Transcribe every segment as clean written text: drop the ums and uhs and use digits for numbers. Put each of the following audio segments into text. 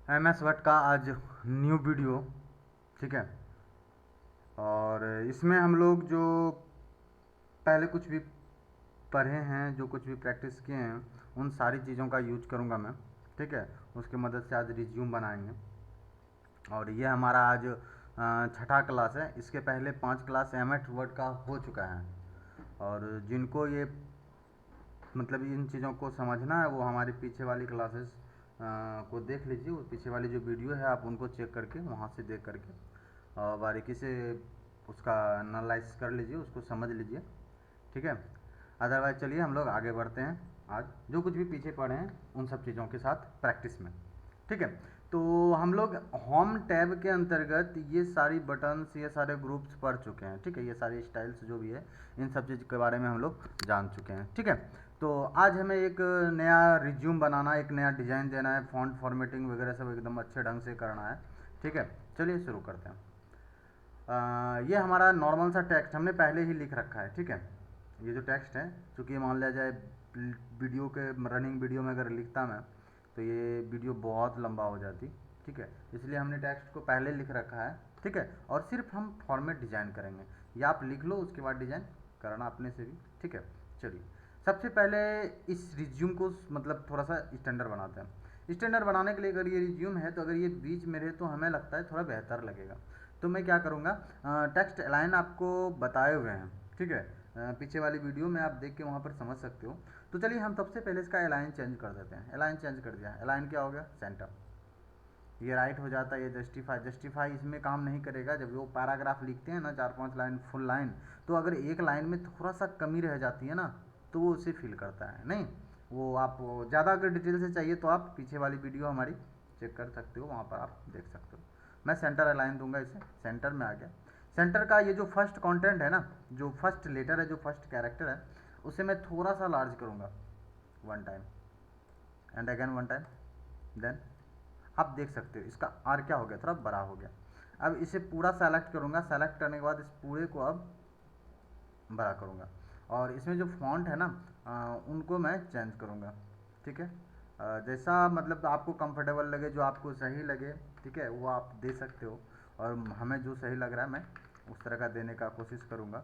MS word का आज new video, ठीक है। और इसमें हम लोग जो पहले कुछ भी पढ़े हैं, जो कुछ भी प्रैक्टिस किए हैं, उन सारी चीज़ों का यूज करूँगा मैं, ठीक है। उसकी मदद से आज रिज्यूम बनाएंगे। और ये हमारा आज छठा क्लास है। इसके पहले 5 क्लास MS वर्ड का हो चुका है। और जिनको ये मतलब इन चीज़ों को समझना है वो हमारी पीछे वाली क्लासेस को देख लीजिए। वो पीछे वाली जो वीडियो है आप उनको चेक करके वहाँ से देख करके बारीकी से उसका एनालाइज कर लीजिए, उसको समझ लीजिए, ठीक है। अदरवाइज चलिए हम लोग आगे बढ़ते हैं। आज जो कुछ भी पीछे पढ़े हैं उन सब चीज़ों के साथ प्रैक्टिस में, ठीक है। तो हम लोग होम टैब के अंतर्गत ये सारी बटन्स, ये सारे ग्रुप्स पढ़ चुके हैं, ठीक है। ये सारी स्टाइल्स जो भी है इन सब चीज़ के बारे में हम लोग जान चुके हैं, ठीक है। तो आज हमें एक नया रिज्यूम बनाना है, एक नया डिज़ाइन देना है, फॉन्ट फॉर्मेटिंग वगैरह सब एकदम अच्छे ढंग से करना है, ठीक है। चलिए शुरू करते हैं। ये हमारा नॉर्मल सा टेक्स्ट हमने पहले ही लिख रखा है, ठीक है। ये जो टेक्स्ट है, चूँकि ये मान लिया जाए वीडियो के रनिंग वीडियो में अगर लिखता मैं तो ये वीडियो बहुत लंबा हो जाती, ठीक है। इसलिए हमने टेक्स्ट को पहले लिख रखा है, ठीक है। और सिर्फ हम फॉर्मेट डिज़ाइन करेंगे, या आप लिख लो उसके बाद डिज़ाइन करना अपने से भी, ठीक है। चलिए सबसे पहले इस रिज्यूम को मतलब थोड़ा सा स्टैंडर्ड बनाते हैं। स्टैंडर्ड बनाने के लिए अगर ये रिज्यूम है तो अगर ये बीच में रहे तो हमें लगता है थोड़ा बेहतर लगेगा। तो मैं क्या करूँगा, टेक्स्ट अलाइन आपको बताए हुए हैं, ठीक है। पीछे वाली वीडियो में आप देख के वहाँ पर समझ सकते हो। तो चलिए हम सबसे पहले इसका अलाइन चेंज कर देते हैं। अलाइन चेंज कर दिया, अलाइन क्या हो गया, सेंटर। ये राइट हो जाता है। ये जस्टिफाई, जस्टिफाई इसमें काम नहीं करेगा। जब वो पैराग्राफ लिखते हैं ना 4-5 लाइन फुल लाइन, तो अगर एक लाइन में थोड़ा सा कमी रह जाती है ना तो वो उसे फील करता है नहीं। वो आप ज़्यादा अगर डिटेल से चाहिए तो आप पीछे वाली वीडियो हमारी चेक कर सकते हो, वहाँ पर आप देख सकते हो। मैं सेंटर अलाइन दूंगा, इसे सेंटर में आ गया। सेंटर का ये जो फर्स्ट कंटेंट है ना, जो फर्स्ट लेटर है, जो फर्स्ट कैरेक्टर है, उसे मैं थोड़ा सा लार्ज करूँगा, 1 time and again 1 time. Then आप देख सकते हो इसका आर क्या हो गया, थोड़ा बड़ा हो गया। अब इसे पूरा सेलेक्ट करूँगा, सेलेक्ट करने के बाद इस पूरे को अब बड़ा करूँगा। और इसमें जो फॉन्ट है ना उनको मैं चेंज करूँगा, ठीक है। जैसा मतलब आपको कंफर्टेबल लगे, जो आपको सही लगे, ठीक है, वो आप दे सकते हो। और हमें जो सही लग रहा है मैं उस तरह का देने का कोशिश करूँगा,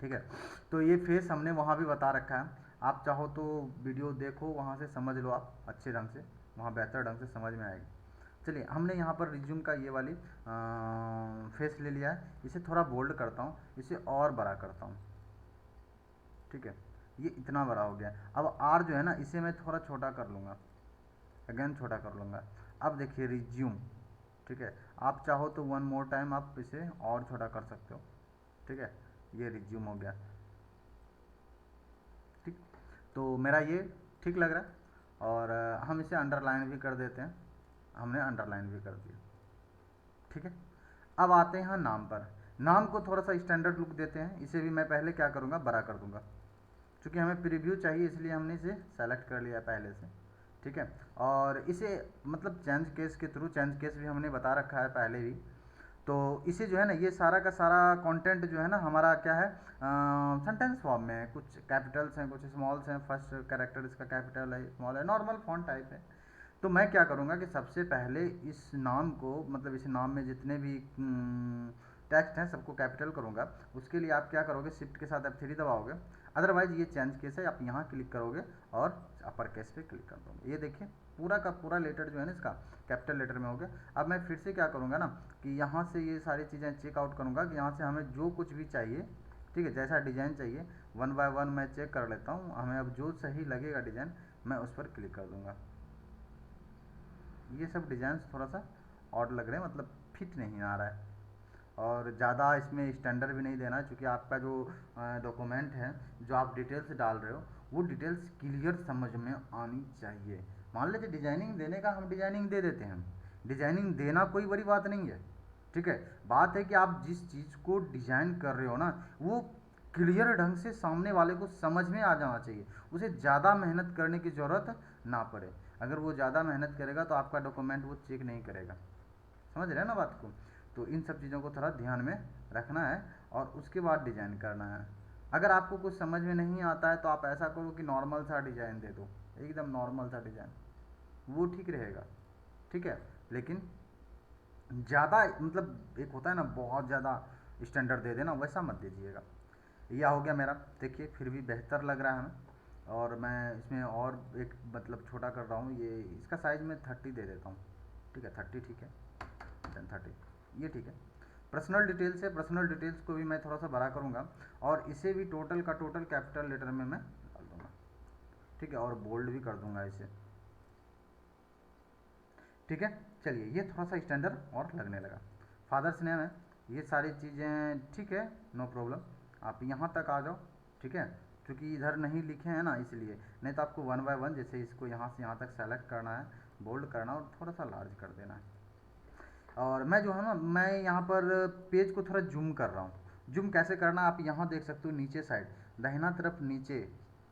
ठीक है। तो ये फेस हमने वहाँ भी बता रखा है। आप चाहो तो वीडियो देखो, वहाँ से समझ लो आप अच्छे ढंग से, वहाँ बेहतर ढंग से समझ में आएगी। चलिए हमने यहाँ पर रिज्यूम का ये वाली फेस ले लिया है। इसे थोड़ा बोल्ड करता हूँ, इसे और बड़ा करता हूँ, ठीक है। ये इतना बड़ा हो गया। अब आर जो है ना इसे मैं थोड़ा छोटा कर लूँगा, अगेन छोटा कर लूँगा। अब देखिए रिज्यूम, ठीक है। आप चाहो तो 1 मोर टाइम आप इसे और छोटा कर सकते हो, ठीक है। ये रिज्यूम हो गया, ठीक। तो मेरा ये ठीक लग रहा है। और हम इसे अंडरलाइन भी कर देते हैं। हमने अंडरलाइन भी कर दिया, ठीक है। अब आते हैं नाम पर। नाम को थोड़ा सा स्टैंडर्ड लुक देते हैं। इसे भी मैं पहले क्या करूँगा, बड़ा कर दूंगा। क्योंकि हमें प्रीव्यू चाहिए इसलिए हमने इसे सेलेक्ट कर लिया पहले से, ठीक है। और इसे मतलब चेंज केस के थ्रू, चेंज केस भी हमने बता रखा है पहले भी। तो इसे जो है ना, ये सारा का सारा कंटेंट जो है ना हमारा क्या है, सेंटेंस फॉर्म में है। कुछ कैपिटल्स हैं, कुछ स्मॉल्स हैं। फर्स्ट कैरेक्टर इसका कैपिटल है, स्मॉल है, नॉर्मल फॉन्ट टाइप है। तो मैं क्या करूँगा कि सबसे पहले इस नाम को मतलब इस नाम में जितने भी टेक्स्ट हैं सबको कैपिटल करूँगा। उसके लिए आप क्या करोगे, शिफ्ट के साथ F3 दबाओगे। अदरवाइज ये चेंज केस है, आप यहाँ क्लिक करोगे और अपर केस पे क्लिक कर दोगे। ये देखिए पूरा का पूरा लेटर जो है ना इसका कैपिटल लेटर में हो गया। अब मैं फिर से क्या करूँगा ना कि यहाँ से ये सारी चीज़ें चेकआउट करूँगा कि यहाँ से हमें जो कुछ भी चाहिए, ठीक है, जैसा डिज़ाइन चाहिए 1 बाय 1 मैं चेक कर लेता हूँ। हमें अब जो सही लगेगा डिज़ाइन मैं उस पर क्लिक कर दूँगा। ये सब डिज़ाइन थोड़ा सा ऑड लग रहे हैं, मतलब फिट नहीं आ रहा है। और ज़्यादा इसमें स्टैंडर्ड भी नहीं देना, क्योंकि आपका जो डॉक्यूमेंट है, जो आप डिटेल्स डाल रहे हो, वो डिटेल्स क्लियर समझ में आनी चाहिए। मान लीजिए डिजाइनिंग देने का, हम डिजाइनिंग दे देते हैं। डिजाइनिंग देना कोई बड़ी बात नहीं है, ठीक है। बात है कि आप जिस चीज़ को डिजाइन कर रहे हो ना वो क्लियर ढंग से सामने वाले को समझ में आ जाना चाहिए। उसे ज़्यादा मेहनत करने की ज़रूरत ना पड़े। अगर वो ज़्यादा मेहनत करेगा तो आपका डॉक्यूमेंट वो चेक नहीं करेगा। समझ रहे हैं ना बात को। तो इन सब चीज़ों को थोड़ा ध्यान में रखना है और उसके बाद डिज़ाइन करना है। अगर आपको कुछ समझ में नहीं आता है तो आप ऐसा करो कि नॉर्मल सा डिज़ाइन दे दो, एकदम नॉर्मल सा डिज़ाइन, वो ठीक रहेगा। ठीक है। लेकिन ज़्यादा मतलब एक होता है ना बहुत ज़्यादा स्टैंडर्ड दे देना, वैसा मत दीजिएगा। यह हो गया मेरा, देखिए फिर भी बेहतर लग रहा है हमें। और मैं इसमें और एक मतलब छोटा कर रहा हूँ, ये इसका साइज़ मैं 30 दे देता हूँ, ठीक है 30 ठीक है, देन 30 ये ठीक है। पर्सनल डिटेल्स है, पर्सनल डिटेल्स को भी मैं थोड़ा सा बड़ा करूँगा और इसे भी टोटल का टोटल कैपिटल लेटर में मैं डाल दूँगा, ठीक है, और बोल्ड भी कर दूँगा इसे, ठीक है। चलिए ये थोड़ा सा स्टैंडर्ड और लगने लगा। फादर्स नेम है, ये सारी चीज़ें ठीक है, नो प्रॉब्लम, आप यहाँ तक आ जाओ, ठीक है। क्योंकि इधर नहीं लिखे हैं ना इसलिए, नहीं तो आपको वन बाय वन जैसे इसको यहाँ से यहाँ तक सेलेक्ट करना है, बोल्ड करना और थोड़ा सा लार्ज कर देना है। और मैं जो है ना, मैं यहाँ पर पेज को थोड़ा जूम कर रहा हूँ। जूम कैसे करना आप यहाँ देख सकते हो, नीचे साइड दाहिना तरफ नीचे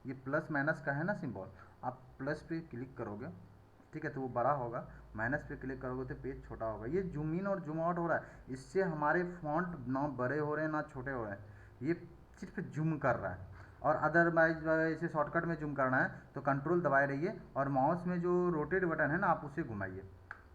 ये प्लस माइनस का है ना सिंबल, आप प्लस पे क्लिक करोगे, ठीक है, तो वो बड़ा होगा, माइनस पे क्लिक करोगे तो पेज छोटा होगा। ये जूम इन और जूम आउट हो रहा है, इससे हमारे फॉन्ट ना बड़े हो रहे हैं ना छोटे हो रहे हैं, ये सिर्फ जूम कर रहा है। और अदरवाइज इसे शॉर्टकट में जूम करना है तो कंट्रोल दबाए रहिए और माउस में जो रोटेट बटन है ना आप उसे घुमाइए,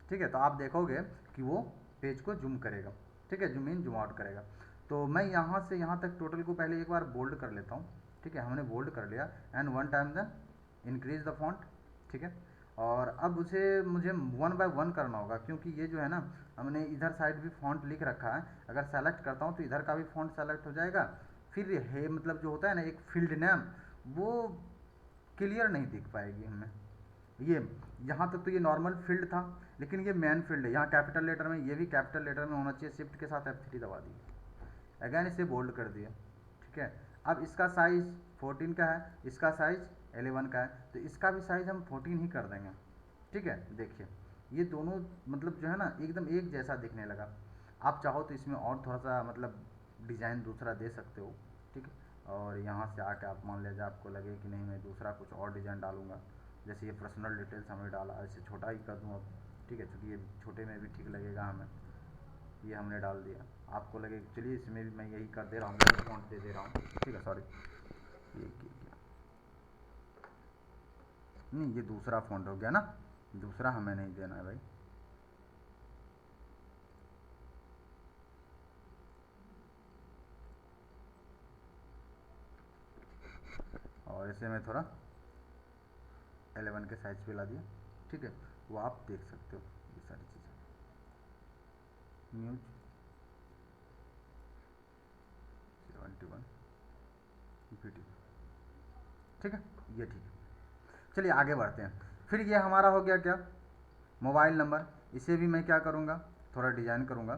ठीक है, तो आप देखोगे कि वो पेज को जूम करेगा, ठीक है, जूम इन जूम आउट करेगा। तो मैं यहाँ से यहाँ तक टोटल को पहले एक बार बोल्ड कर लेता हूँ, ठीक है, हमने बोल्ड कर लिया and one time then increase the font, ठीक है। और अब उसे मुझे वन बाय वन करना होगा क्योंकि ये जो है ना हमने इधर साइड भी फॉन्ट लिख रखा है, अगर सेलेक्ट करता हूँ तो इधर का भी फॉन्ट सेलेक्ट हो जाएगा, फिर है मतलब जो होता है ना एक फील्ड नेम वो क्लियर नहीं दिख पाएगी हमें। ये यहाँ तक तो ये नॉर्मल फील्ड था, लेकिन ये मेन फील्ड है, यहाँ कैपिटल लेटर में, ये भी कैपिटल लेटर में होना चाहिए, शिफ्ट के साथ F3 दबा दिए, अगैन इसे बोल्ड कर दिया, ठीक है। अब इसका साइज़ 14 का है, इसका साइज़ 11 का है, तो इसका भी साइज़ हम 14 ही कर देंगे, ठीक है। देखिए ये दोनों मतलब जो है ना एकदम एक जैसा दिखने लगा। आप चाहो तो इसमें और थोड़ा सा मतलब डिज़ाइन दूसरा दे सकते हो, ठीक है। और यहाँ से आके आप मान लीजिए आपको लगे कि नहीं मैं दूसरा कुछ और डिज़ाइन डालूंगा, जैसे ये पर्सनल डिटेल्स हमने डाला, इसे छोटा ही कर दूँ अब, ठीक है, क्योंकि ये छोटे में भी ठीक लगेगा हमें, ये हमने डाल दिया। आपको लगे चलिए इसमें भी मैं यही कर दे रहा हूँ, मैं फॉन्ट दे रहा हूँ, ठीक है, सॉरी ये नहीं, ये दूसरा फॉन्ट हो गया ना, दूसरा हमें नहीं देना है भाई। और इसे मैं थोड़ा 11 के साइज पे ला दिया, ठीक है, वो आप देख सकते हो ये सारी चीज़ें। न्यूज 71 वीडियो, ठीक है, ये ठीक है। चलिए आगे बढ़ते हैं। फिर ये हमारा हो गया क्या, मोबाइल नंबर, इसे भी मैं क्या करूँगा थोड़ा डिज़ाइन करूँगा,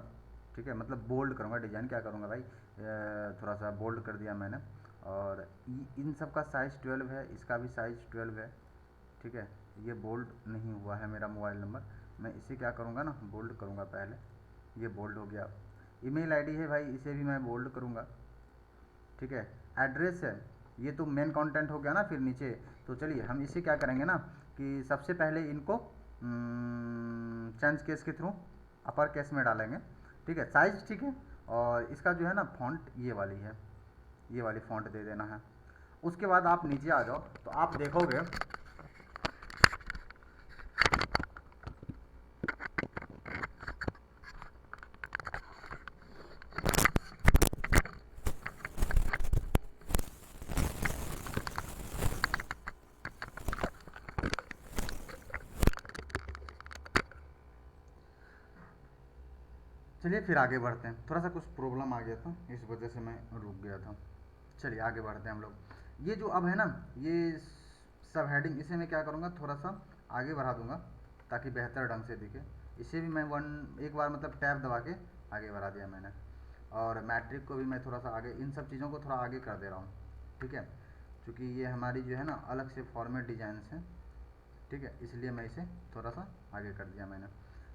ठीक है, मतलब बोल्ड करूँगा, डिज़ाइन क्या करूँगा भाई, थोड़ा सा बोल्ड कर दिया मैंने। और इन सब का साइज़ 12 है, इसका भी साइज़ 12 है, ठीक है। ये बोल्ड नहीं हुआ है मेरा मोबाइल नंबर, मैं इसे क्या करूँगा ना बोल्ड करूँगा पहले, ये बोल्ड हो गया। ईमेल आईडी है भाई, इसे भी मैं बोल्ड करूँगा, ठीक है। एड्रेस है, ये तो मेन कंटेंट हो गया ना फिर नीचे, तो चलिए हम इसे क्या करेंगे ना कि सबसे पहले इनको चेंज केस के थ्रू अपर केस में डालेंगे, ठीक है। साइज ठीक है, और इसका जो है ना फॉन्ट ये वाली है, ये वाली फॉन्ट दे देना है। उसके बाद आप नीचे आ जाओ तो आप देखोगे चलिए फिर आगे बढ़ते हैं, थोड़ा सा कुछ प्रॉब्लम आ गया था इस वजह से मैं रुक गया था। चलिए आगे बढ़ते हैं हम लोग। ये जो अब है ना ये सब हेडिंग, इसे मैं क्या करूँगा थोड़ा सा आगे बढ़ा दूंगा ताकि बेहतर ढंग से दिखे। इसे भी मैं एक बार मतलब टैब दबा के आगे बढ़ा दिया मैंने। और मैट्रिक को भी मैं थोड़ा सा आगे, इन सब चीज़ों को थोड़ा आगे कर दे रहा हूँ, ठीक है, क्योंकि ये हमारी जो है ना अलग से फॉर्मेट डिजाइंस हैं, ठीक है, इसलिए मैं इसे थोड़ा सा आगे कर दिया मैंने।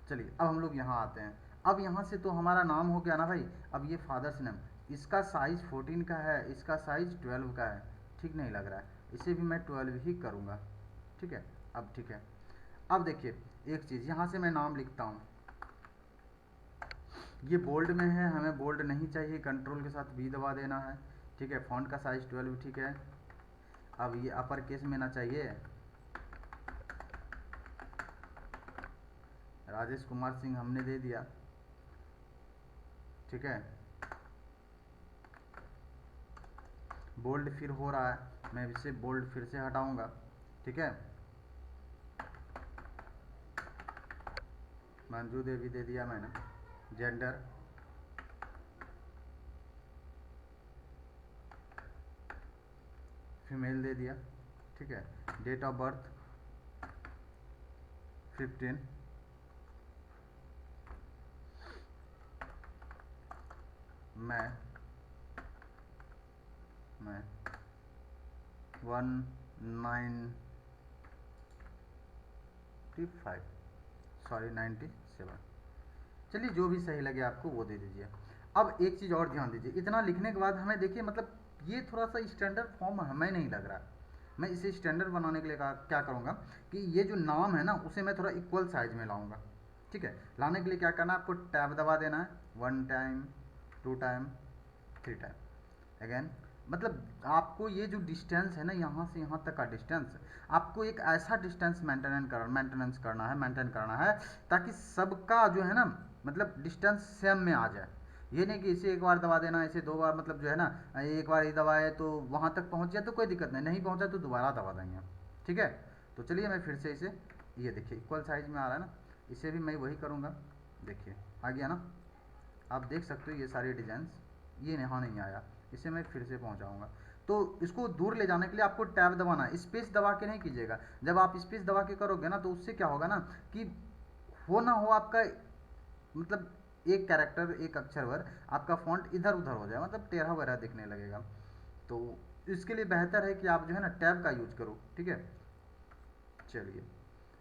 चलिए अब हम लोग यहाँ आते हैं। अब यहाँ से तो हमारा नाम हो गया ना भाई, अब ये फादर्स नेम, इसका साइज़ 14 का है, इसका साइज़ 12 का है, ठीक नहीं लग रहा है, इसे भी मैं 12 ही करूँगा, ठीक है। अब ठीक है, अब देखिए एक चीज़, यहाँ से मैं नाम लिखता हूँ, ये बोल्ड में है, हमें बोल्ड नहीं चाहिए, कंट्रोल के साथ भी दबा देना है, ठीक है। फॉन्ट का साइज़ 12 ठीक है। अब ये अपर केस में ना चाहिए, राजेश कुमार सिंह हमने दे दिया, ठीक है। बोल्ड फिर हो रहा है, मैं इसे बोल्ड फिर से हटाऊंगा, ठीक है। मंजू देवी दे दिया मैंने, जेंडर फीमेल दे दिया, ठीक है। डेट ऑफ बर्थ 15, मैं 195 सॉरी 97। चलिए जो भी सही लगे आपको वो दे दीजिए। अब एक चीज़ और ध्यान दीजिए, इतना लिखने के बाद हमें देखिए मतलब ये थोड़ा सा स्टैंडर्ड फॉर्म हमें नहीं लग रहा। मैं इसे स्टैंडर्ड बनाने के लिए क्या करूँगा कि ये जो नाम है ना उसे मैं थोड़ा इक्वल साइज में लाऊंगा, ठीक है। लाने के लिए क्या करना है, आपको टैब दबा देना है, 1 टाइम 2 टाइम 3 टाइम अगेन। मतलब आपको ये जो डिस्टेंस है ना यहाँ से यहाँ तक का डिस्टेंस, आपको एक ऐसा डिस्टेंस मेंटेन करना है ताकि सबका जो है ना मतलब डिस्टेंस सेम में आ जाए। ये नहीं कि इसे एक बार दबा देना, इसे 2 बार, मतलब जो है ना एक बार ही दबाए तो वहाँ तक पहुँच जाए तो कोई दिक्कत नहीं, नहीं पहुँचा तो दोबारा दबा देंगे, ठीक है। तो चलिए मैं फिर से इसे, ये देखिए इक्वल साइज में आ रहा है ना, इसे भी मैं वही करूँगा, देखिए आ गया ना। आप देख सकते हो ये सारे डिजाइन, ये यहाँ नहीं आया, इसे मैं फिर से पहुँचाऊँगा। तो इसको दूर ले जाने के लिए आपको टैब दबाना है, स्पेस दबा के नहीं कीजिएगा। जब आप स्पेस दबा के करोगे ना तो उससे क्या होगा ना कि हो ना हो आपका मतलब एक कैरेक्टर, एक अक्षर भर आपका फॉन्ट इधर उधर हो जाए, मतलब टेढ़ा वगैरह दिखने लगेगा। तो इसके लिए बेहतर है कि आप जो है ना टैब का यूज करो, ठीक है। चलिए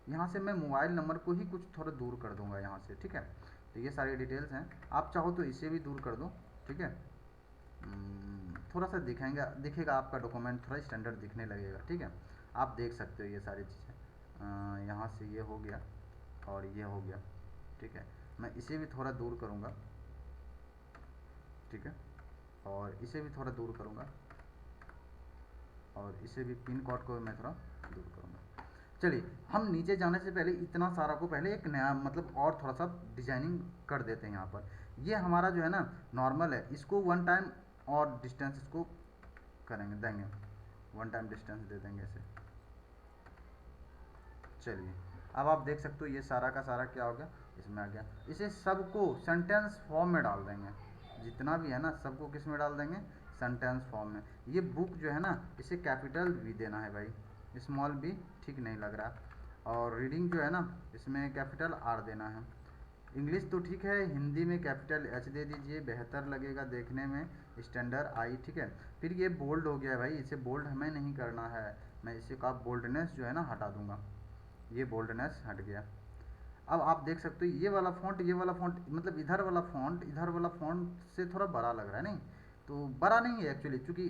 यहाँ से मैं मोबाइल नंबर को ही कुछ थोड़ा दूर कर दूंगा यहाँ से, ठीक है। तो ये सारी डिटेल्स हैं, आप चाहो तो इसे भी दूर कर दो, ठीक है। थोड़ा सा दिखेगा आपका डॉक्यूमेंट, थोड़ा स्टैंडर्ड दिखने लगेगा, ठीक है। आप देख सकते हो ये सारी चीज़ें, यहाँ से ये हो गया और ये हो गया, ठीक है। मैं इसे भी थोड़ा दूर करूँगा, ठीक है, और इसे भी थोड़ा दूर करूँगा, और इसे भी पिन कोड को भी मैं थोड़ा दूर करूँगा। चलिए हम नीचे जाने से पहले इतना सारा को पहले एक नया मतलब और थोड़ा सा डिजाइनिंग कर देते हैं यहाँ पर। ये हमारा जो है ना नॉर्मल है, इसको 1 टाइम और डिस्टेंस इसको देंगे 1 टाइम डिस्टेंस दे देंगे इसे। चलिए अब आप देख सकते हो ये सारा का सारा क्या हो गया, इसमें आ गया। इसे सबको सेंटेंस फॉर्म में डाल देंगे, जितना भी है ना सबको किस में डाल देंगे, सेंटेंस फॉर्म में। ये बुक जो है ना इसे कैपिटल भी देना है भाई, स्मॉल भी ठीक नहीं लग रहा। और रीडिंग जो है ना इसमें कैपिटल आर देना है। इंग्लिश तो ठीक है, हिंदी में कैपिटल एच दे दीजिए, बेहतर लगेगा देखने में, स्टैंडर्ड आई, ठीक है। फिर ये बोल्ड हो गया भाई, इसे बोल्ड हमें नहीं करना है, मैं इसे का बोल्डनेस जो है ना हटा दूंगा, ये बोल्डनेस हट गया। अब आप देख सकते हो ये वाला फॉन्ट मतलब इधर वाला फॉन्ट से थोड़ा बड़ा लग रहा है, नहीं तो बड़ा नहीं है एक्चुअली, क्योंकि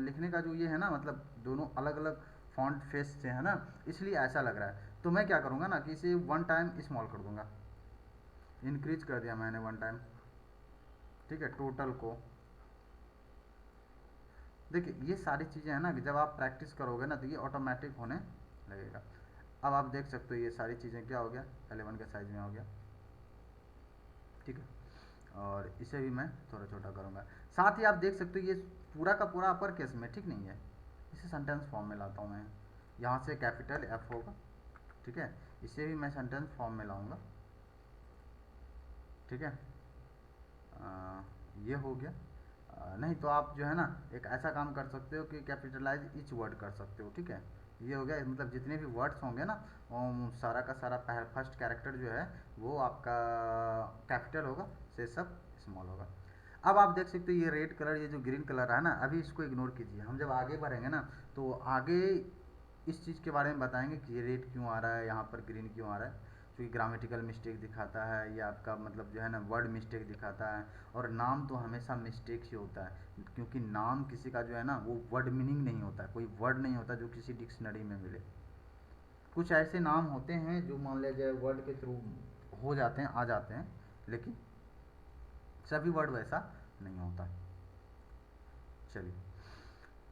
लिखने का जो ये है ना मतलब दोनों अलग अलग फॉन्ट फेस से है ना, इसलिए ऐसा लग रहा है। तो मैं क्या करूँगा ना कि इसे 1 टाइम स्मॉल कर दूंगा, इंक्रीज कर दिया मैंने 1 टाइम, ठीक है। टोटल को देखिए ये सारी चीज़ें हैं ना कि जब आप प्रैक्टिस करोगे ना तो ये ऑटोमेटिक होने लगेगा। अब आप देख सकते हो ये सारी चीज़ें क्या हो गया, 11 के साइज में हो गया, ठीक है। और इसे भी मैं थोड़ा छोटा करूँगा। साथ ही आप देख सकते हो ये पूरा का पूरा अपर केस में ठीक नहीं है, इसे सेंटेंस फॉर्म में लाता हूँ मैं, यहाँ से कैपिटल एफ होगा, ठीक है। इसे भी मैं सेंटेंस फॉर्म में लाऊंगा, ठीक है। ये हो गया। नहीं तो आप जो है ना एक ऐसा काम कर सकते हो कि कैपिटलाइज ईच वर्ड कर सकते हो, ठीक है। ये हो गया, मतलब जितने भी वर्ड्स होंगे ना वो सारा का सारा फर्स्ट कैरेक्टर जो है वो आपका कैपिटल होगा, से सब स्मॉल होगा। अब आप देख सकते हो ये रेड कलर, ये जो ग्रीन कलर है ना, अभी इसको इग्नोर कीजिए। हम जब आगे बढ़ेंगे ना तो आगे इस चीज़ के बारे में बताएंगे कि ये रेड क्यों आ रहा है, यहाँ पर ग्रीन क्यों आ रहा है, क्योंकि ग्रामेटिकल मिस्टेक दिखाता है, या आपका मतलब जो है ना वर्ड मिस्टेक दिखाता है। और नाम तो हमेशा मिस्टेक ही होता है, क्योंकि नाम किसी का जो है ना वो वर्ड मीनिंग नहीं होता, कोई वर्ड नहीं होता जो किसी डिक्शनरी में मिले। कुछ ऐसे नाम होते हैं जो मान लिया जाए वर्ड के थ्रू हो जाते हैं, आ जाते हैं, लेकिन सभी वर्ड वैसा नहीं होता। चलिए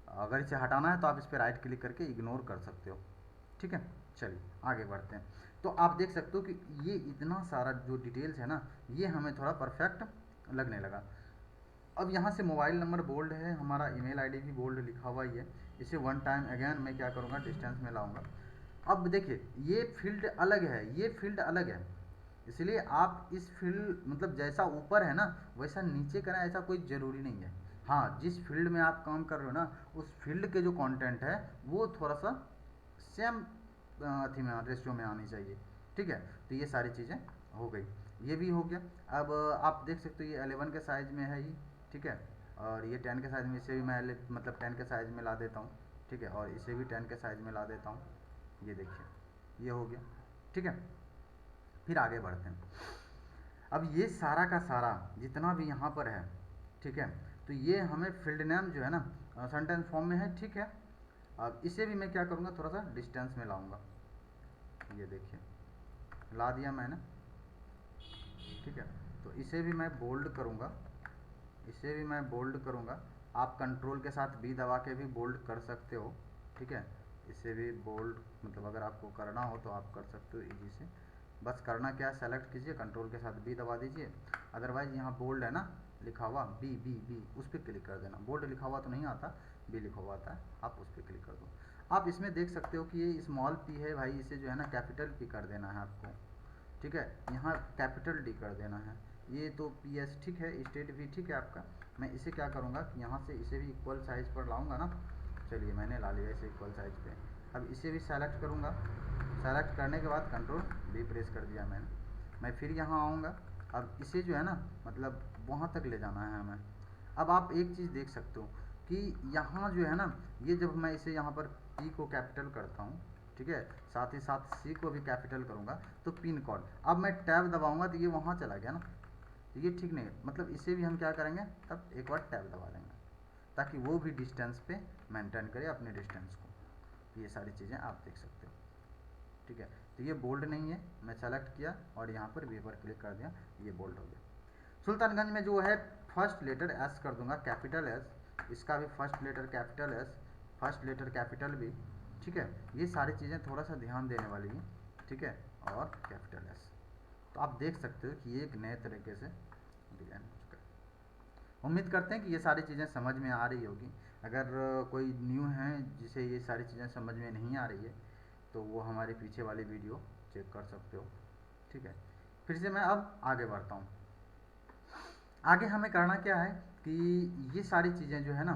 अगर इसे हटाना है तो आप इस पर राइट क्लिक करके इग्नोर कर सकते हो, ठीक है। चलिए आगे बढ़ते हैं। तो आप देख सकते हो कि ये इतना सारा जो डिटेल्स है ना, ये हमें थोड़ा परफेक्ट लगने लगा। अब यहाँ से मोबाइल नंबर बोल्ड है, हमारा ईमेल आईडी भी बोल्ड लिखा हुआ ही है। इसे वन टाइम अगेन मैं क्या करूँगा, डिस्टेंस में लाऊंगा। अब देखिए ये फील्ड अलग है, ये फील्ड अलग है, इसलिए आप इस फील्ड मतलब जैसा ऊपर है ना वैसा नीचे करें, ऐसा कोई ज़रूरी नहीं है। हाँ, जिस फील्ड में आप काम कर रहे हो ना उस फील्ड के जो कंटेंट है वो थोड़ा सा सेम अथी में रेशियो में आनी चाहिए। ठीक है, तो ये सारी चीज़ें हो गई, ये भी हो गया। अब आप देख सकते हो ये 11 के साइज़ में है ये। ठीक है, और ये 10 के साइज़ में, इसे भी मैं मतलब 10 के साइज़ में ला देता हूँ। ठीक है, और इसे भी 10 के साइज़ में ला देता हूँ। ये देखिए ये हो गया। ठीक है, फिर आगे बढ़ते हैं। अब ये सारा का सारा जितना भी यहाँ पर है, ठीक है, तो ये हमें फील्ड नेम जो है ना सेंटेंस फॉर्म में है। ठीक है, अब इसे भी मैं क्या करूँगा, थोड़ा सा डिस्टेंस में लाऊंगा। ये देखिए ला दिया मैंने। ठीक है, तो इसे भी मैं बोल्ड करूँगा, इसे भी मैं बोल्ड करूँगा। आप कंट्रोल के साथ बी दबा के भी बोल्ड कर सकते हो। ठीक है, इसे भी बोल्ड मतलब अगर आपको करना हो तो आप कर सकते हो इजी से। बस करना क्या है, सेलेक्ट कीजिए, कंट्रोल के साथ बी दबा दीजिए। अदरवाइज यहाँ बोल्ड है ना लिखा हुआ, बी बी बी, उस पर क्लिक कर देना। बोल्ड लिखा हुआ तो नहीं आता, बी लिखा हुआ आता है, आप उस पर क्लिक कर दो। आप इसमें देख सकते हो कि ये स्मॉल पी है भाई, इसे जो है ना कैपिटल पी कर देना है आपको। ठीक है, यहाँ कैपिटल डी कर देना है। ये तो पी एस ठीक है, स्टेट भी ठीक है आपका। मैं इसे क्या करूँगा कि यहाँ से इसे भी इक्वल साइज़ पर लाऊंगा ना। चलिए मैंने ला लिया इसे इक्वल साइज़ पे। अब इसे भी सेलेक्ट करूँगा, सेलेक्ट करने के बाद कंट्रोल बी प्रेस कर दिया मैंने। मैं फिर यहाँ आऊँगा, अब इसे जो है ना मतलब वहाँ तक ले जाना है हमें। अब आप एक चीज़ देख सकते हो कि यहाँ जो है ना, ये जब मैं इसे यहाँ पर पी को कैपिटल करता हूँ, ठीक है, साथ ही साथ सी को भी कैपिटल करूँगा, तो पिन कोड, अब मैं टैब दबाऊँगा तो ये वहाँ चला गया ना, तो ये ठीक नहीं है। मतलब इसे भी हम क्या करेंगे, तब एक बार टैब दबा देंगे ताकि वो भी डिस्टेंस पे मेंटेन करे अपने डिस्टेंस को। ये सारी चीज़ें आप देख सकते हो। ठीक है, तो ये बोल्ड नहीं है, मैं सेलेक्ट किया और यहाँ पर वी पर क्लिक कर दिया, ये बोल्ड हो गया। सुल्तानगंज में जो है फर्स्ट लेटर एस कर दूंगा, कैपिटल एस, इसका भी first letter capital S, first letter capital भी। ठीक है, ये सारी चीज़ें थोड़ा सा ध्यान देने वाली हैं। ठीक है, और कैपिटल एस, तो आप देख सकते हो कि ये एक नए तरीके से डिज़ाइन हो चुका है। उम्मीद करते हैं कि ये सारी चीज़ें समझ में आ रही होगी। अगर कोई न्यू है जिसे ये सारी चीज़ें समझ में नहीं आ रही है तो वो हमारे पीछे वाली वीडियो चेक कर सकते हो। ठीक है, फिर से मैं अब आगे बढ़ता हूँ। आगे हमें करना क्या है कि ये सारी चीज़ें जो है ना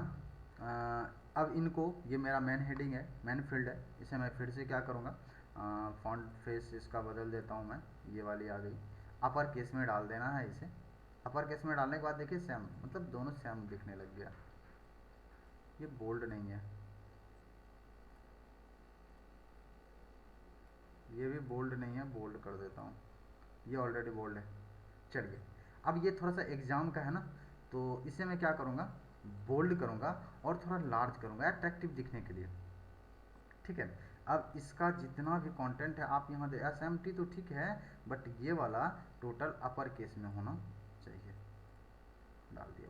अब इनको, ये मेरा मेन हेडिंग है, मेन फील्ड है, इसे मैं फिर से क्या करूँगा, फॉन्ट फेस इसका बदल देता हूँ मैं, ये वाली आ गई, अपर केस में डाल देना है इसे। अपर केस में डालने के बाद देखिए सेम, मतलब दोनों सेम दिखने लग गया। ये बोल्ड नहीं है, ये भी बोल्ड नहीं है, बोल्ड कर देता हूँ, ये ऑलरेडी बोल्ड है। चलिए, अब ये थोड़ा सा एग्जाम का है ना, तो इसे मैं क्या करूँगा, बोल्ड करूँगा और थोड़ा लार्ज करूँगा अट्रैक्टिव दिखने के लिए। ठीक है, अब इसका जितना भी कंटेंट है आप यहाँ दे, एस एम टी तो ठीक है, बट ये वाला टोटल अपर केस में होना चाहिए, डाल दिया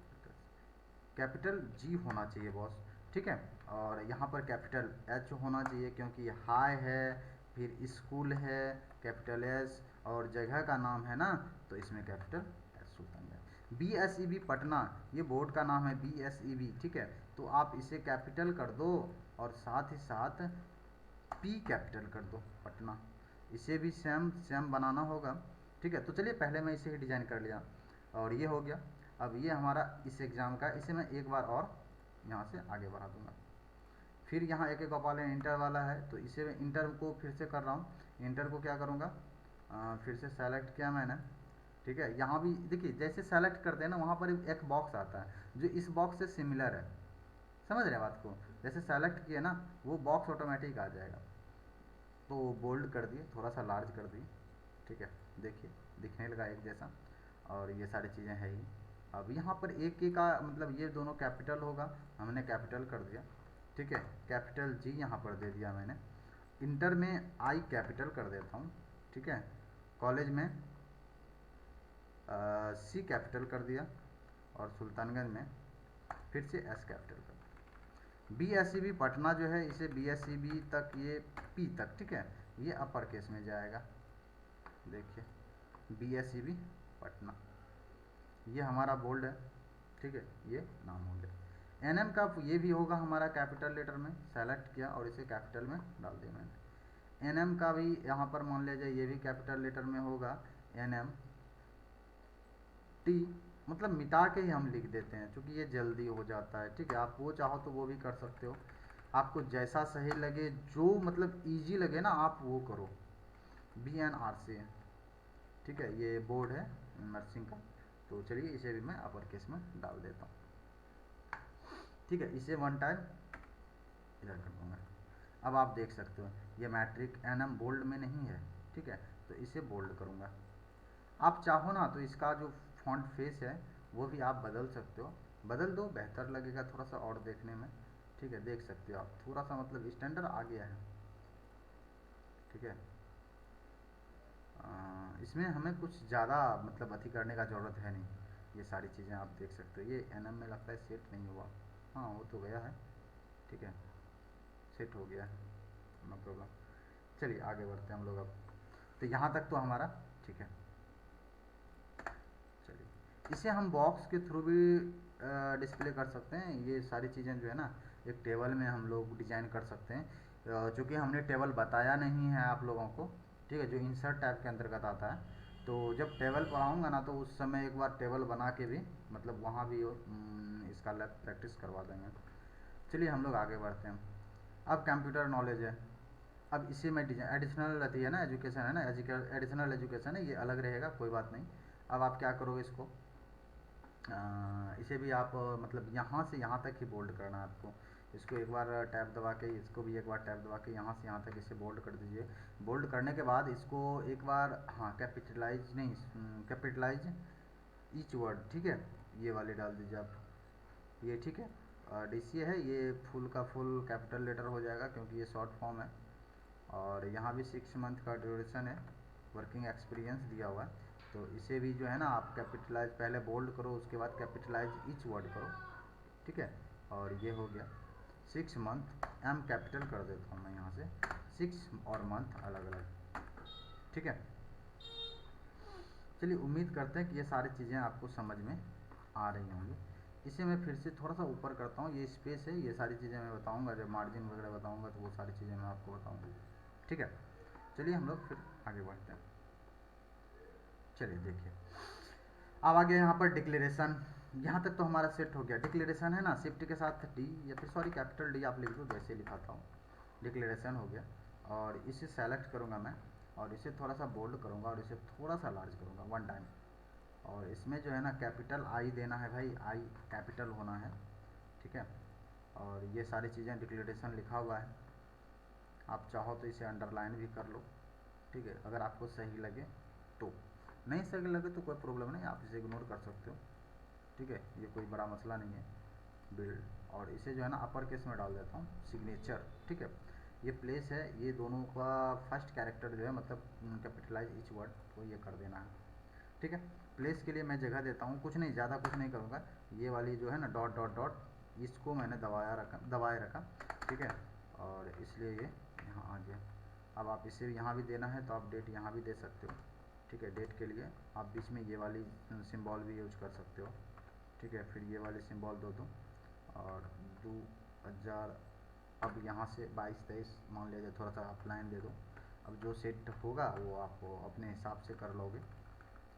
कैपिटल जी होना चाहिए बॉस। ठीक है, और यहाँ पर कैपिटल एच होना चाहिए क्योंकि हाई है, फिर स्कूल है कैपिटल एस, और जगह का नाम है ना तो इसमें capital S Sultanganj. B S E B Patna, ये बोर्ड का नाम है बी एस ई बी। ठीक है, तो आप इसे कैपिटल कर दो और साथ ही साथ पी कैपिटल कर दो पटना, इसे भी सेम सेम बनाना होगा। ठीक है, तो चलिए पहले मैं इसे ही डिज़ाइन कर लिया और ये हो गया। अब ये हमारा इस एग्ज़ाम का, इसे मैं एक बार और यहाँ से आगे बढ़ा दूंगा। फिर यहाँ एक एक वाले इंटर वाला है तो इसे मैं इंटर को फिर से कर रहा हूँ। इंटर को क्या करूँगा, फिर से सेलेक्ट किया मैंने। ठीक है, यहाँ भी देखिए जैसे सेलेक्ट कर देना वहाँ पर एक बॉक्स आता है जो इस बॉक्स से सिमिलर है, समझ रहे हैं बात को, जैसे सेलेक्ट किए ना वो बॉक्स ऑटोमेटिक आ जाएगा। तो बोल्ड कर दिए, थोड़ा सा लार्ज कर दिए। ठीक है, देखिए दिखने लगा एक जैसा, और ये सारी चीज़ें हैं ही। अब यहाँ पर एक के का मतलब ये दोनों कैपिटल होगा, हमने कैपिटल कर दिया। ठीक है, कैपिटल जी यहाँ पर दे दिया मैंने। इंटर में आई कैपिटल कर देता हूँ। ठीक है, कॉलेज में सी कैपिटल कर दिया, और सुल्तानगंज में फिर से एस कैपिटल कर दिया। B S C B Patna जो है इसे बी एस सी बी तक, ये पी तक, ठीक है, ये अपर केस में जाएगा। देखिए BSEB पटना, ये हमारा बोल्ड है, ठीक है, ये नाम हो गया। NM का ये भी होगा हमारा कैपिटल लेटर में, सेलेक्ट किया और इसे कैपिटल में डाल दिया मैंने। NM का भी यहाँ पर मान लीजिए ये भी कैपिटल लेटर में होगा, NM T, मतलब मिटा के ही हम लिख देते हैं क्योंकि ये जल्दी हो जाता है, ठीक है। आप वो चाहो तो वो भी कर सकते हो, आपको जैसा सही लगे, जो मतलब इजी लगे ना आप वो करो। BNRC है, ठीक है, ये बोर्ड है नर्सिंग का। तो चलिए इसे भी मैं अपर केस में डाल देता हूँ, ठीक है। इसे वन टाइम इधर कर दूँगा। अब आप देख सकते हो ये मैट्रिक NM बोल्ड में नहीं है, ठीक है, तो इसे बोल्ड करूँगा। आप चाहो ना तो इसका जो फॉन्ट फेस है वो भी आप बदल सकते हो, बदल दो, बेहतर लगेगा थोड़ा सा और देखने में, ठीक है। देख सकते हो आप थोड़ा सा मतलब स्टैंडर्ड आ गया है, ठीक है। इसमें हमें कुछ ज़्यादा मतलब अथी करने का ज़रूरत है नहीं, ये सारी चीज़ें आप देख सकते हो। ये NM में लगता है सेट नहीं हुआ, हाँ वो तो गया है, ठीक है, सेट हो गया है, नो प्रॉब्लम। चलिए आगे बढ़ते हैं हम लोग अब। तो यहाँ तक तो हमारा ठीक है। चलिए इसे हम बॉक्स के थ्रू भी डिस्प्ले कर सकते हैं। ये सारी चीज़ें जो है ना एक टेबल में हम लोग डिजाइन कर सकते हैं। चूँकि हमने टेबल बताया नहीं है आप लोगों को, ठीक है, जो इंसर्ट टैब के अंतर्गत आता है। तो जब टेबल पढ़ाऊँगा ना तो उस समय एक बार टेबल बना के भी मतलब वहाँ भी इसका लैब प्रैक्टिस करवा देंगे। चलिए हम लोग आगे बढ़ते हैं। अब कंप्यूटर नॉलेज है, अब इसे मैं डिजाइन एडिशनल रहती है ना, एजुकेशन है ना, एडिशनल एजुकेशन है, ये अलग रहेगा, कोई बात नहीं। अब आप क्या करोगे इसको, इसे भी आप मतलब यहाँ से यहाँ तक ही बोल्ड करना है आपको। इसको एक बार टैब दबा के, इसको भी एक बार टैब दबा के यहाँ से यहाँ तक इसे बोल्ड कर दीजिए। बोल्ड करने के बाद इसको एक बार हाँ कैपिटलाइज नहीं, कैपिटलाइज ईच वर्ड, ठीक है, ये वाले डाल दीजिए आप, ये ठीक है। DCA है, ये फुल का फुल कैपिटल लेटर हो जाएगा क्योंकि ये शॉर्ट फॉर्म है। और यहाँ भी 6 मंथ का ड्यूरेशन है, वर्किंग एक्सपीरियंस दिया हुआ है। तो इसे भी जो है ना आप कैपिटलाइज पहले बोल्ड करो, उसके बाद कैपिटलाइज ईच वर्ड करो, ठीक है। और ये हो गया 6 मंथ, M कैपिटल कर देता हूँ मैं यहाँ से, 6 और मंथ अलग अलग, ठीक है। चलिए उम्मीद करते हैं कि ये सारी चीज़ें आपको समझ में आ रही होंगी। इसे मैं फिर से थोड़ा सा ऊपर करता हूँ, ये स्पेस है, ये सारी चीज़ें मैं बताऊँगा, जब मार्जिन वगैरह बताऊँगा तो वो सारी चीज़ें मैं आपको बताऊँगा, ठीक है। चलिए हम लोग फिर आगे बढ़ते हैं। चलिए देखिए अब आ गया यहाँ पर डिक्लेरेशन। यहाँ तक तो हमारा सेट हो गया। डिक्लेरेशन है ना, शिफ्ट के साथ D या फिर सॉरी कैपिटल D आप लिख दो, जैसे लिखाता हूँ। डिक्लेरेशन हो गया और इसे सेलेक्ट करूँगा मैं और इसे थोड़ा सा बोल्ड करूँगा और इसे थोड़ा सा लार्ज करूँगा वन टाइम। और इसमें जो है ना कैपिटल I देना है भाई, I कैपिटल होना है, ठीक है। और ये सारी चीज़ें डिक्लेरेशन लिखा हुआ है, आप चाहो तो इसे अंडरलाइन भी कर लो, ठीक है, अगर आपको सही लगे तो। नहीं सही लगे तो कोई प्रॉब्लम नहीं, आप इसे इग्नोर कर सकते हो, ठीक है, ये कोई बड़ा मसला नहीं है। बिल्ड और इसे जो है ना अपर केस में डाल देता हूँ, सिग्नेचर, ठीक है। ये प्लेस है, ये दोनों का फर्स्ट कैरेक्टर जो है मतलब कैपिटलाइज ईच वर्ड को ये कर देना है, ठीक है। प्लेस के लिए मैं जगह देता हूँ, कुछ नहीं, ज़्यादा कुछ नहीं करूँगा। ये वाली जो है ना डॉट डॉट डॉट, इसको मैंने दबाए रखा, ठीक है, और इसलिए ये यहाँ आ गया। अब आप इसे यहाँ भी देना है तो आप डेट यहाँ भी दे सकते हो, ठीक है। डेट के लिए आप बीच में ये वाली सिंबल भी यूज कर सकते हो, ठीक है। फिर ये वाली सिंबल दो और 2000, अब यहाँ से 22-23 मान लीजिए, थोड़ा सा आप लाइन दे दो। अब जो सेट होगा वो आप अपने हिसाब से कर लोगे,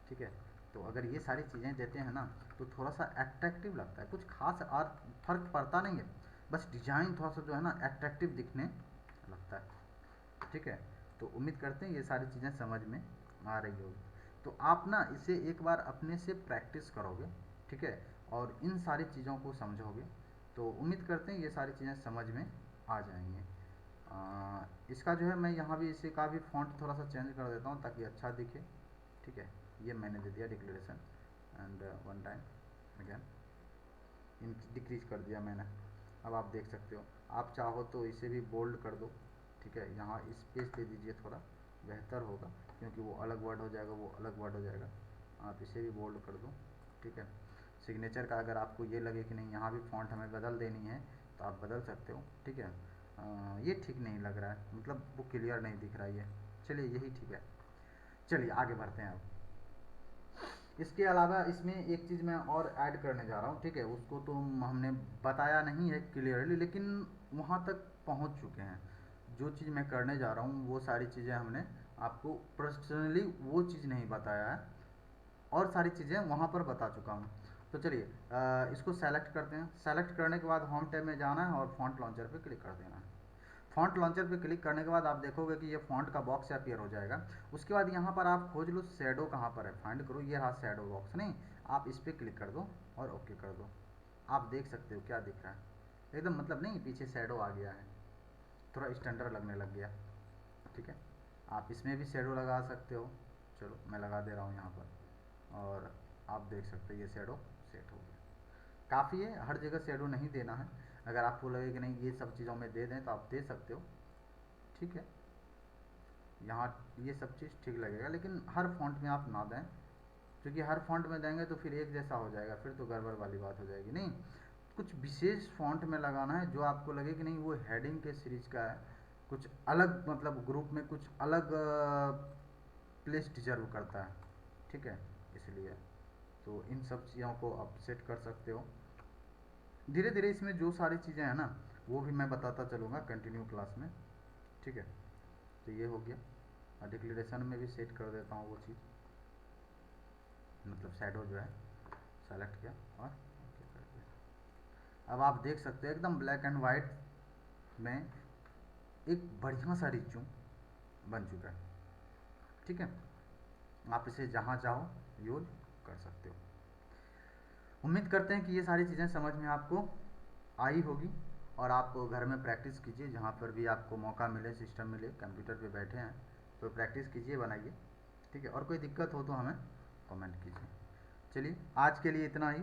ठीक है। तो अगर ये सारी चीज़ें देते हैं ना तो थोड़ा सा अट्रैक्टिव लगता है, कुछ खास और फर्क पड़ता नहीं है, बस डिजाइन थोड़ा सा जो है ना अट्रैक्टिव दिखने लगता है, ठीक है। तो उम्मीद करते हैं ये सारी चीज़ें समझ में आ रही होगी। तो आप ना इसे एक बार अपने से प्रैक्टिस करोगे, ठीक है, और इन सारी चीज़ों को समझोगे तो उम्मीद करते हैं ये सारी चीज़ें समझ में आ जाएंगी। इसका जो है मैं यहाँ भी इसे का भी फॉन्ट थोड़ा सा चेंज कर देता हूँ ताकि अच्छा दिखे, ठीक है। ये मैंने दे दिया declaration and one time again decrease कर दिया मैंने। अब आप देख सकते हो, आप चाहो तो इसे भी बोल्ड कर दो, ठीक है। यहाँ स्पेस दे दीजिए, थोड़ा बेहतर होगा क्योंकि वो अलग वर्ड हो जाएगा, वो अलग वर्ड हो जाएगा। आप इसे भी बोल्ड कर दो, ठीक है। सिग्नेचर का अगर आपको ये लगे कि नहीं यहाँ भी फॉन्ट हमें बदल देनी है तो आप बदल सकते हो, ठीक है। ये ठीक नहीं लग रहा है, मतलब वो क्लियर नहीं दिख रहा है ये, चलिए यही ठीक है। चलिए आगे बढ़ते हैं अब। इसके अलावा इसमें एक चीज़ मैं और ऐड करने जा रहा हूँ, ठीक है, उसको तो हमने बताया नहीं है क्लियरली, लेकिन वहाँ तक पहुँच चुके हैं। जो चीज़ मैं करने जा रहा हूँ वो सारी चीज़ें हमने आपको पर्सनली वो चीज़ नहीं बताया है, और सारी चीज़ें वहाँ पर बता चुका हूँ। तो चलिए इसको सेलेक्ट करते हैं। सेलेक्ट करने के बाद होम टैब में जाना है और फॉन्ट लॉन्चर पे क्लिक कर देना है। फॉन्ट लॉन्चर पे क्लिक करने के बाद आप देखोगे कि ये फॉन्ट का बॉक्स अपीयर हो जाएगा। उसके बाद यहाँ पर आप खोज लो शैडो कहाँ पर है, फाइंड करो, ये रहा शैडो बॉक्स, नहीं, आप इस पर क्लिक कर दो और ओके कर दो। आप देख सकते हो क्या दिख रहा है, एकदम मतलब नहीं, पीछे शैडो आ गया है, थोड़ा स्टैंडर्ड लगने लग गया, ठीक है। आप इसमें भी शैडो लगा सकते हो, चलो मैं लगा दे रहा हूँ यहाँ पर, और आप देख सकते हो ये शैडो सेट हो गया। काफ़ी है, हर जगह शैडो नहीं देना है, अगर आपको लगे कि नहीं ये सब चीज़ों में दे दें तो आप दे सकते हो, ठीक है। यहाँ ये सब चीज़ ठीक लगेगा, लेकिन हर फॉन्ट में आप ना दें, क्योंकि हर फॉन्ट में देंगे तो फिर एक जैसा हो जाएगा, फिर तो गड़बड़ वाली बात हो जाएगी। नहीं, कुछ विशेष फॉन्ट में लगाना है जो आपको लगे कि नहीं वो हेडिंग के सीरीज का है, कुछ अलग, मतलब ग्रुप में कुछ अलग प्लेस डिजर्व करता है, ठीक है, इसलिए तो इन सब चीज़ों को आप सेट कर सकते हो। धीरे धीरे इसमें जो सारी चीज़ें हैं ना वो भी मैं बताता चलूँगा कंटिन्यू क्लास में, ठीक है। तो ये हो गया, और डिक्लेरेशन में भी सेट कर देता हूँ वो चीज़, मतलब शैडो जो है सेलेक्ट किया और ओके कर दिया। अब आप देख सकते हैं एकदम ब्लैक एंड वाइट में एक बढ़िया सा रिज्यूम बन चुका है, ठीक है। आप इसे जहाँ चाहो यूज कर सकते हो। उम्मीद करते हैं कि ये सारी चीज़ें समझ में आपको आई होगी, और आप घर में प्रैक्टिस कीजिए, जहाँ पर भी आपको मौका मिले, सिस्टम मिले, कंप्यूटर पे बैठे हैं तो प्रैक्टिस कीजिए, बनाइए, ठीक है। और कोई दिक्कत हो तो हमें कमेंट कीजिए। चलिए आज के लिए इतना ही।